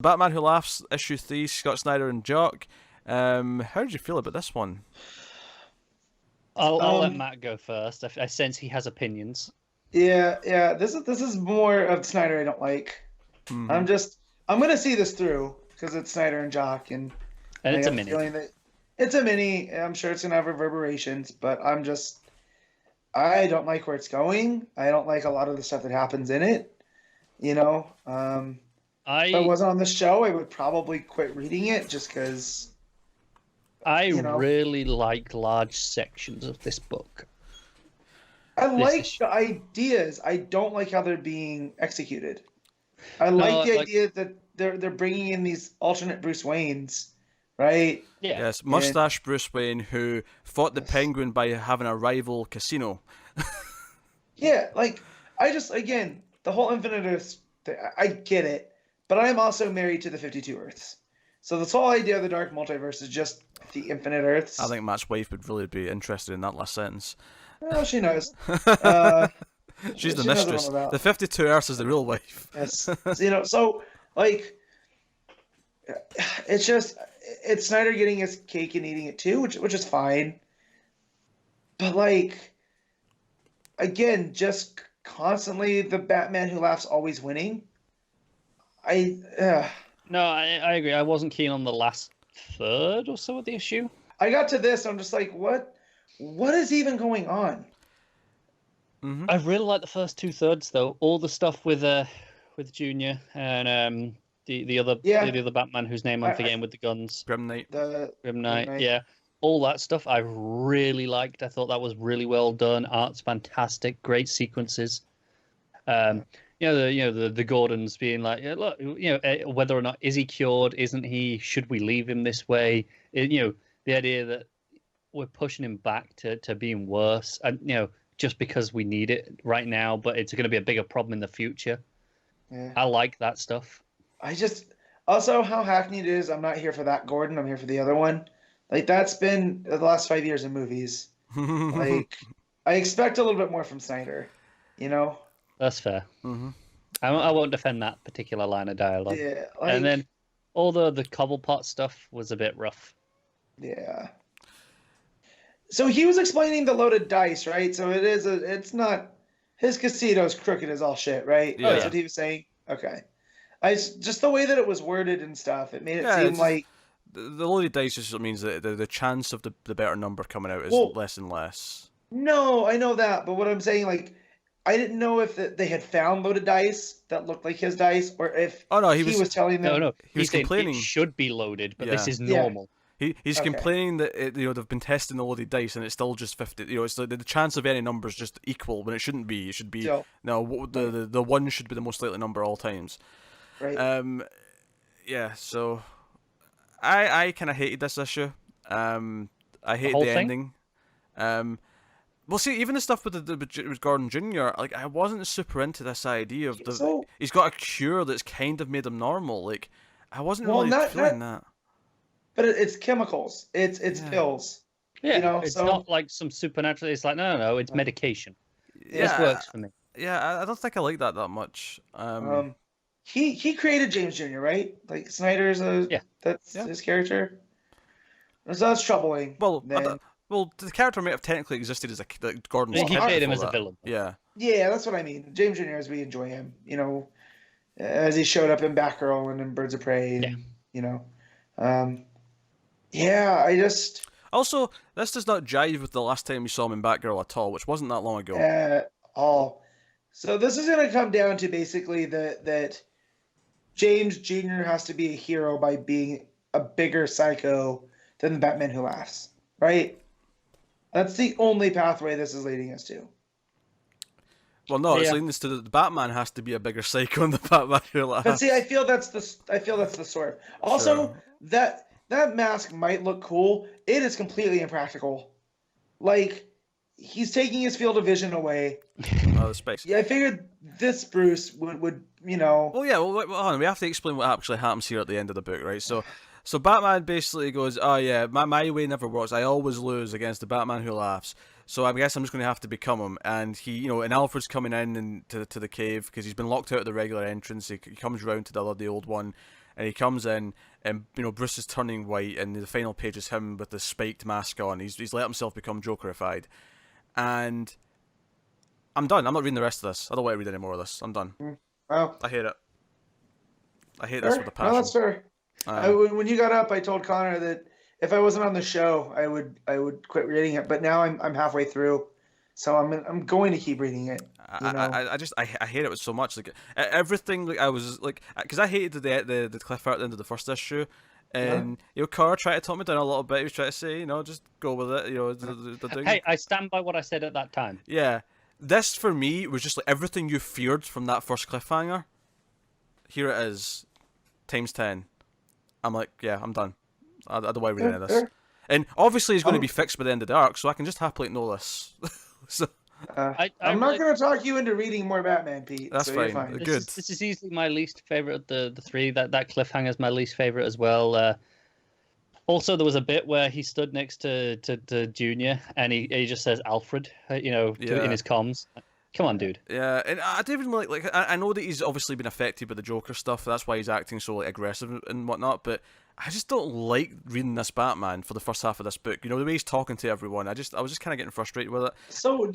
Batman Who Laughs, issue 3, Scott Snyder and Jock. How did you feel about this one? I'll let Matt go first. I sense he has opinions. Yeah. This is more of Snyder I don't like. I'm gonna see this through because it's Snyder and Jock, and I it's a got mini. feeling that it's a mini. I'm sure it's gonna have reverberations, but I don't like where it's going. I don't like a lot of the stuff that happens in it. You know, if I wasn't on the show, I would probably quit reading it just because. I really like large sections of this book. I like the ideas. I don't like how they're being executed. I like the idea that they're bringing in these alternate Bruce Waynes, right? Yeah. Yes, mustache Bruce Wayne who fought the Penguin by having a rival casino. Yeah, like again, the whole Infinite Earths, I get it, but I'm also married to the 52 Earths. So this whole idea of the Dark Multiverse is just the Infinite Earths. I think Matt's wife would really be interested in that last sentence. Well, she knows. She's the she mistress. The 52 Earths is the real wife. Yes. So like, it's Snyder getting his cake and eating it too, which is fine. But like, again, just constantly the Batman Who Laughs always winning. No, I agree. I wasn't keen on the last third or so of the issue. I got to this, I'm just like, what is even going on? I really like the first 2/3 though. All the stuff with Junior and the other Batman whose name I'm forgetting with the guns. Grim Knight. Grim Knight. Yeah. All that stuff I really liked. I thought that was really well done. Art's fantastic. Great sequences. The Gordons being like, look, whether or not is he cured, isn't he? Should we leave him this way? The idea that we're pushing him back to being worse, and just because we need it right now, but it's going to be a bigger problem in the future. Yeah. I like that stuff. Also how hackneyed it is. I'm not here for that Gordon. I'm here for the other one. Like, that's been the last 5 years in movies. Like, I expect a little bit more from Snyder. That's fair. I won't defend that particular line of dialogue. Yeah, and then all the Cobblepot stuff was a bit rough. Yeah. So he was explaining the loaded dice, right? So it's not, his casino's crooked as all shit, right? Yeah. That's what he was saying? Okay. Just the way that it was worded and stuff, it made it seem like... The loaded dice just means that the chance of the better number coming out is less and less. No, I know that, but what I'm saying, like, I didn't know if they had found loaded dice that looked like his dice, or if he was telling them... No, he was complaining it should be loaded, but this is normal. He's complaining that they've been testing the loaded dice and it's still just 50. It's the chance of any number is just equal when it shouldn't be. It should be the one should be the most likely number all times. Right. Yeah. So I kind of hated this issue. I hated the ending. Well, see, even the stuff with Gordon Jr., like, I wasn't super into this idea of he's got a cure that's kind of made him normal. Like, I wasn't really feeling that. But it's chemicals. It's pills. Yeah, it's not like some supernatural. It's like no, it's medication. This works for me. Yeah, I don't think I like that much. He created James Jr., right? Like, Snyder's that's his character. So that's troubling. Well, the character may have technically existed as Gordon's. He made him as a villain. Yeah. Yeah, that's what I mean. James Jr. as we enjoy him, as he showed up in Batgirl and in Birds of Prey, and, I just... Also, this does not jive with the last time we saw him in Batgirl at all, which wasn't that long ago. At all. So this is going to come down to basically that James Jr. has to be a hero by being a bigger psycho than the Batman Who Laughs, right? That's the only pathway this is leading us to. Well, no, it's leading us to the Batman has to be a bigger psycho than the Batman Who Laughs. But see, I feel that's the sort. Also, that mask might look cool. It is completely impractical. Like, he's taking his field of vision away. Oh, the space. Yeah, I figured this Bruce would Well, yeah. Well, hold on. We have to explain what actually happens here at the end of the book, right? So Batman basically goes, "Oh yeah, my way never works. I always lose against the Batman Who Laughs. So I guess I'm just going to have to become him." And he, and Alfred's coming in to the cave because he's been locked out of the regular entrance. He comes round to the old one. and he comes in, and Bruce is turning white, and the final page is him with the spiked mask on. He's let himself become Jokerified, and I'm done. I'm not reading the rest of this. I don't want to read any more of this. I'm done. Well, I hate it. I hate fair. this with a passion. No, that's fair. When you got up, I told Connor that if I wasn't on the show, I would quit reading it. But now I'm halfway through, so I'm going to keep reading it. I hate it so much. Like everything, like I was like, because I hated the cliff art at the end of the first issue, and Connor tried to talk me down a little bit. He was trying to say, just go with it. Hey, I stand by what I said at that time. Yeah, this for me was just like everything you feared from that first cliffhanger. Here it is, times 10. I'm like, yeah, I'm done. I don't want to read any of this. And obviously, it's going to be fixed by the end of the arc, so I can just happily ignore this. So. I'm not going to talk you into reading more Batman, Pete. That's so fine. You're fine. Good. This is easily my least favorite of the three. That cliffhanger is my least favorite as well. Also, there was a bit where he stood next to Junior, and he just says Alfred, in his comms. Come on, dude. Yeah, and I don't even like. I know that he's obviously been affected by the Joker stuff. That's why he's acting so aggressive and whatnot. But I just don't like reading this Batman for the first half of this book. The way he's talking to everyone. I was just kind of getting frustrated with it. So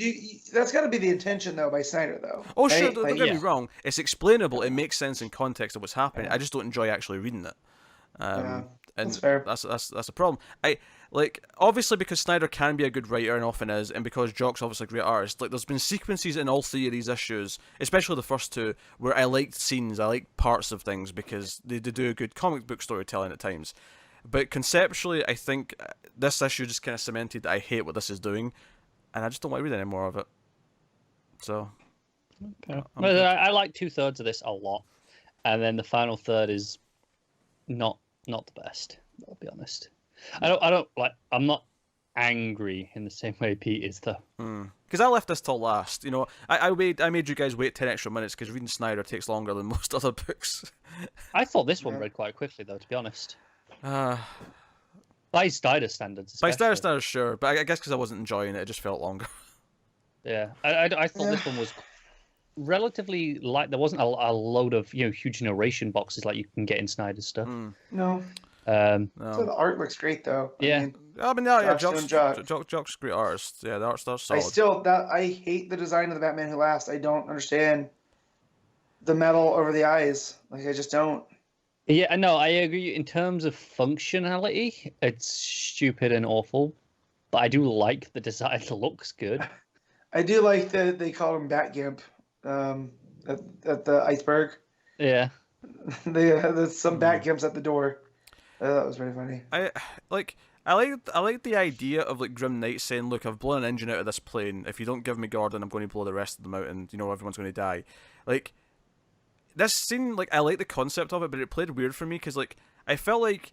that's got to be the intention though by Snyder though. Oh sure, don't get me wrong. It's explainable. It makes sense in context of what's happening. I just don't enjoy actually reading it. And that's fair. That's a problem. Obviously because Snyder can be a good writer and often is, and because Jock's obviously a great artist. Like there's been sequences in all three of these issues, especially the first two, where I liked scenes, I like parts of things because they do a good comic book storytelling at times. But conceptually, I think this issue just kind of cemented that I hate what this is doing, and I just don't want to read any more of it. So, I like 2/3 of this a lot, and then the final third is not the best. I'll be honest. I don't like. I'm not angry in the same way Pete is though. Because I left this till last. I made you guys wait 10 extra minutes because reading Snyder takes longer than most other books. I thought this one read quite quickly though, to be honest. By Snyder standards. By Snyder standards, sure, but I guess because I wasn't enjoying it, it just felt longer. Yeah, I thought this one was relatively light. There wasn't a load of huge narration boxes like you can get in Snyder's stuff. No. No. So the art looks great though. Yeah. Jock's a great artist. Yeah, the art's solid. I hate the design of the Batman Who Laughs. I don't understand the metal over the eyes. Like I just don't. Yeah, no, I agree. In terms of functionality, it's stupid and awful. But I do like the design. It looks good. I do like that they call him Batgimp at the iceberg. Yeah. There's some Batgimps at the door. That was pretty funny. I like the idea of like Grim Knight saying, "Look, I've blown an engine out of this plane. If you don't give me Gordon, I'm going to blow the rest of them out, and everyone's going to die." Like this scene, like I like the concept of it, but it played weird for me because like I felt like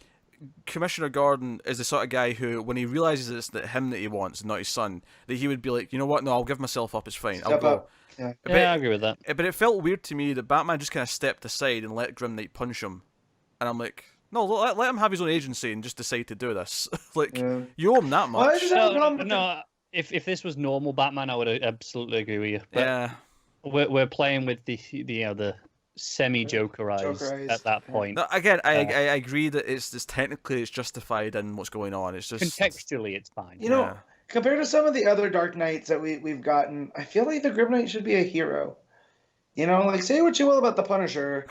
Commissioner Gordon is the sort of guy who, when he realizes it's him that he wants, and not his son, that he would be like, you know what? No, I'll give myself up. It's fine. I'll go. Yeah. I agree with that. But it felt weird to me that Batman just kind of stepped aside and let Grim Knight punch him, and I'm like, no, let him have his own agency and just decide to do this. You owe him that much. No. If this was normal Batman, I would absolutely agree with you. But yeah, we're playing with the semi-Joker eyes at that point. No, again, I agree that it's technically it's justified in what's going on. It's just contextually it's fine. Compared to some of the other Dark Knights that we've gotten, I feel like the Grim Knight should be a hero. Like say what you will about the Punisher.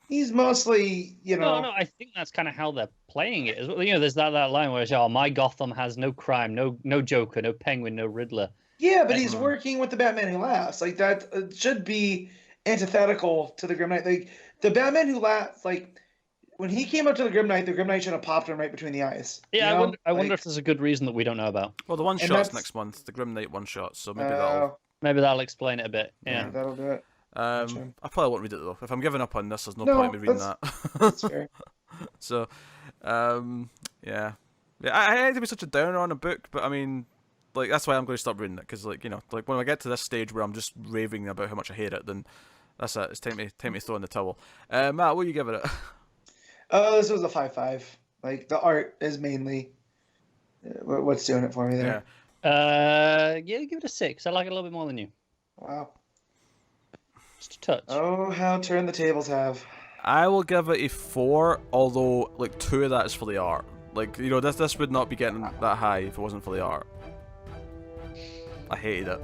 He's mostly, No, I think that's kind of how they're playing it. There's that line where it's, my Gotham has no crime, no Joker, no Penguin, no Riddler. Yeah, but he's working with the Batman Who Laughs. Like that should be antithetical to the Grim Knight. Like the Batman Who Laughs, like when he came up to the Grim Knight should have popped him right between the eyes. Yeah, I wonder if there's a good reason that we don't know about. Well, the one shot's next month, the Grim Knight one shot, so maybe that'll explain it a bit. Yeah, that'll do it. I probably won't read it though. If I'm giving up on this, there's no point in me reading that. That's fair. So, yeah. I hate to be such a downer on a book, but I mean, like that's why I'm going to stop reading it because, like when I get to this stage where I'm just raving about how much I hate it, then that's it. It's time to throw in the towel. Matt, what are you giving it? This was a 5.5. Like the art is mainly what's doing it for me there. Yeah, give it a 6. I like it a little bit more than you. Wow. Just a touch. Oh, how turned the tables have. I will give it a 4, although like 2 of that is for the art. Like, you know, this would not be getting that high if it wasn't for the art. I hated it.